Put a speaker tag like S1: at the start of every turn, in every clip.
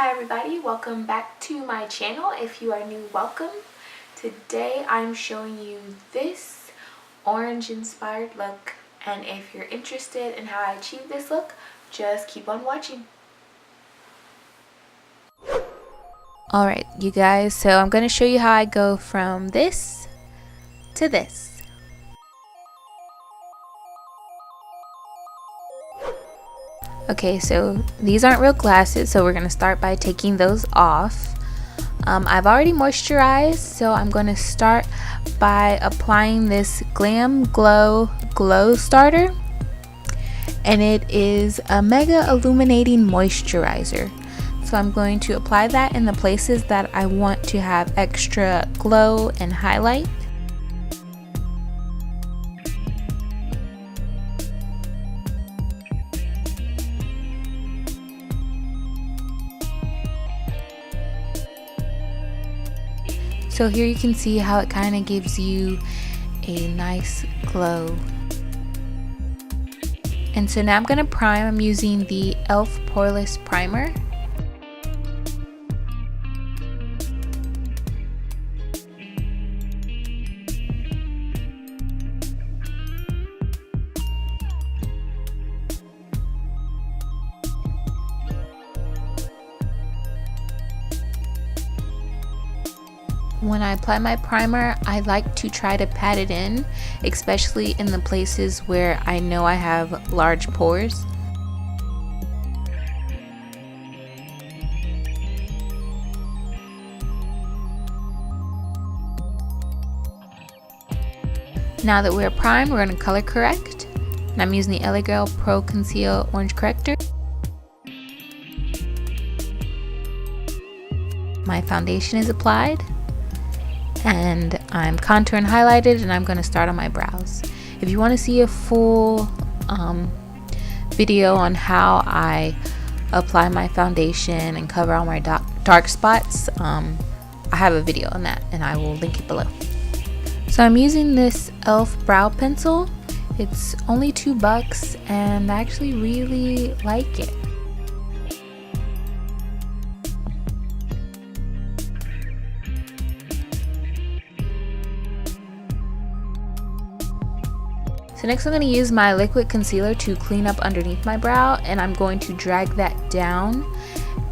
S1: Hi everybody, welcome back to my channel. If you are new, welcome. Today I'm showing you this orange inspired look, and if you're interested in how I achieve this look, just keep on watching. Alright you guys, so I'm going to show you how I go from this to this. Okay, so these aren't real glasses, so we're going to start by taking those off. I've already moisturized, so I'm going to start by applying this Glam Glow Starter, and it is a mega illuminating moisturizer. So I'm going to apply that in the places that I want to have extra glow and highlight. So here you can see how it kind of gives you a nice glow. And so now I'm going to prime. I'm using the e.l.f. Poreless Primer. When I apply my primer, I like to try to pat it in, especially in the places where I know I have large pores. Now that we're primed, we're going to color correct. And I'm using the LA Girl Pro Conceal Orange Corrector. My foundation is applied, and I'm contoured and highlighted, and I'm going to start on my brows. If you want to see a full video on how I apply my foundation and cover all my dark spots, I have a video on that, and I will link it below. So I'm using this e.l.f. brow pencil. It's only $2 and I actually really like it. So next I'm going to use my liquid concealer to clean up underneath my brow, and I'm going to drag that down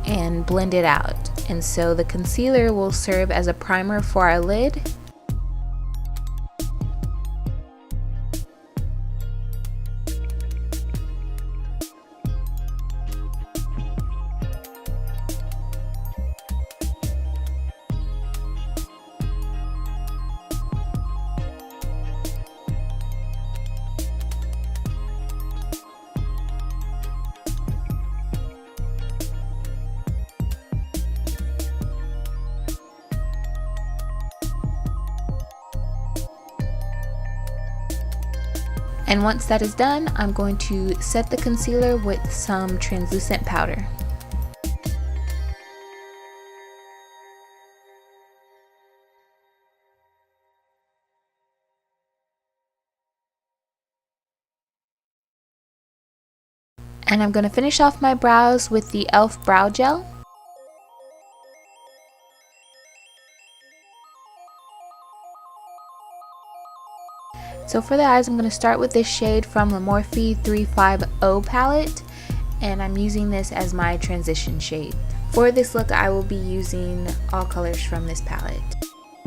S1: and blend it out. And so the concealer will serve as a primer for our lid. And once that is done, I'm going to set the concealer with some translucent powder. And I'm going to finish off my brows with the e.l.f. Brow Gel. So for the eyes, I'm going to start with this shade from the Morphe 350 palette, and I'm using this as my transition shade. For this look, I will be using all colors from this palette.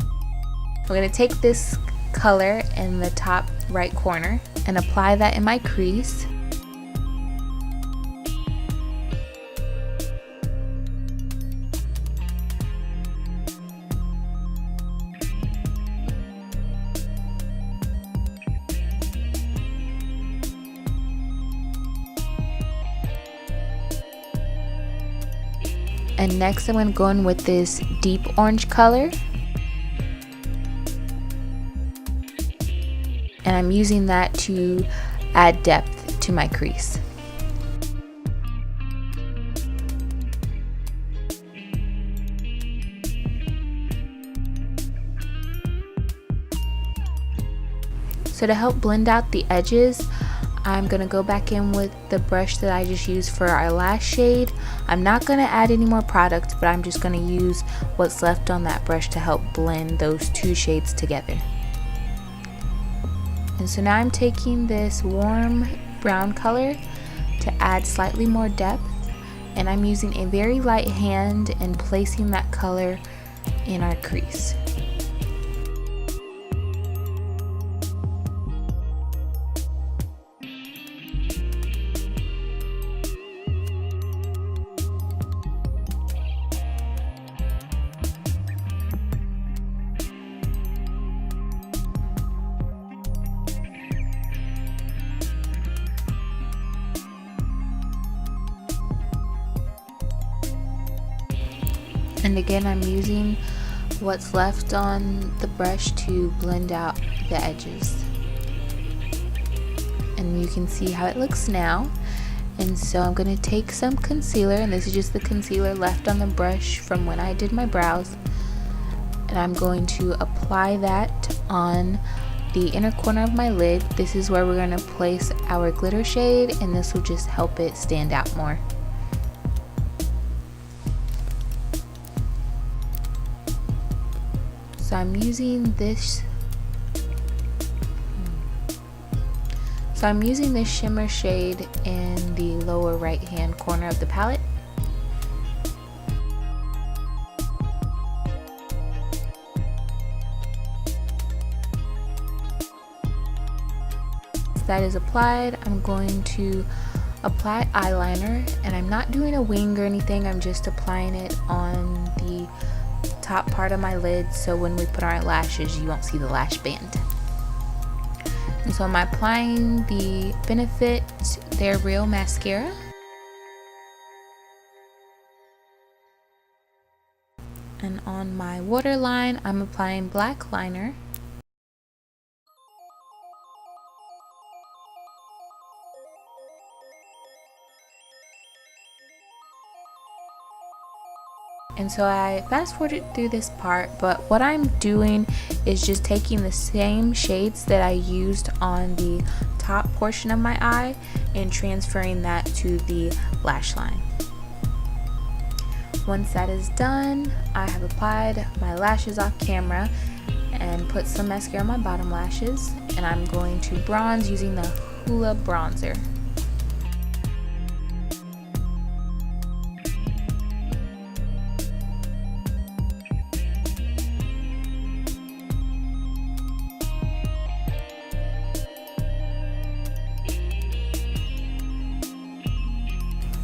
S1: I'm going to take this color in the top right corner and apply that in my crease. And next I'm going to go in with this deep orange color, and I'm using that to add depth to my crease. So to help blend out the edges, I'm going to go back in with the brush that I just used for our last shade. I'm not going to add any more product, but I'm just going to use what's left on that brush to help blend those two shades together. And so now I'm taking this warm brown color to add slightly more depth, and I'm using a very light hand and placing that color in our crease. And again, I'm using what's left on the brush to blend out the edges. And you can see how it looks now. And so I'm going to take some concealer, and this is just the concealer left on the brush from when I did my brows. And I'm going to apply that on the inner corner of my lid. This is where we're going to place our glitter shade, and this will just help it stand out more. So I'm using this shimmer shade in the lower right hand corner of the palette. Once that is applied, I'm going to apply eyeliner, and I'm not doing a wing or anything, I'm just applying it on the top part of my lid, so when we put our lashes you won't see the lash band. And so I'm applying the Benifit They're Real mascara, and on my waterline I'm applying black liner. And so I fast forwarded through this part, but what I'm doing is just taking the same shades that I used on the top portion of my eye and transferring that to the lash line. Once that is done, I have applied my lashes off camera and put some mascara on my bottom lashes, and I'm going to bronze using the Hula bronzer.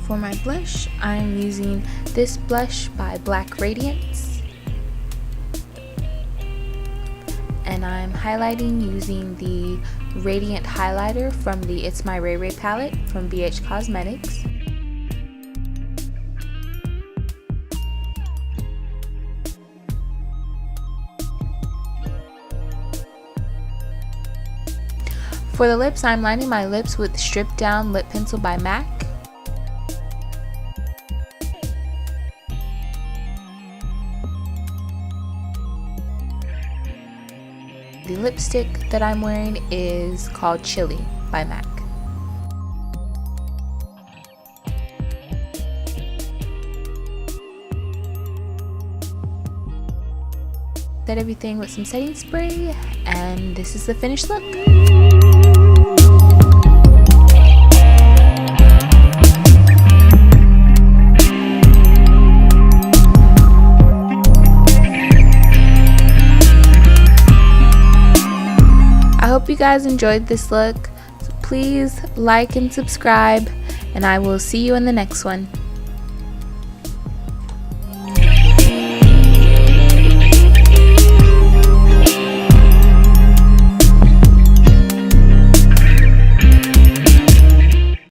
S1: For my blush, I'm using this blush by Radiance, and I'm highlighting using the Radiant highlighter from the It's My Raye palette from BH Cosmetics. For the lips, I'm lining my lips with Stripdown lip pencil by MAC. The lipstick that I'm wearing is called Chili by MAC. Set everything with some setting spray, and this is the finished look. I hope you guys enjoyed this look, so please like and subscribe, and I will see you in the next one.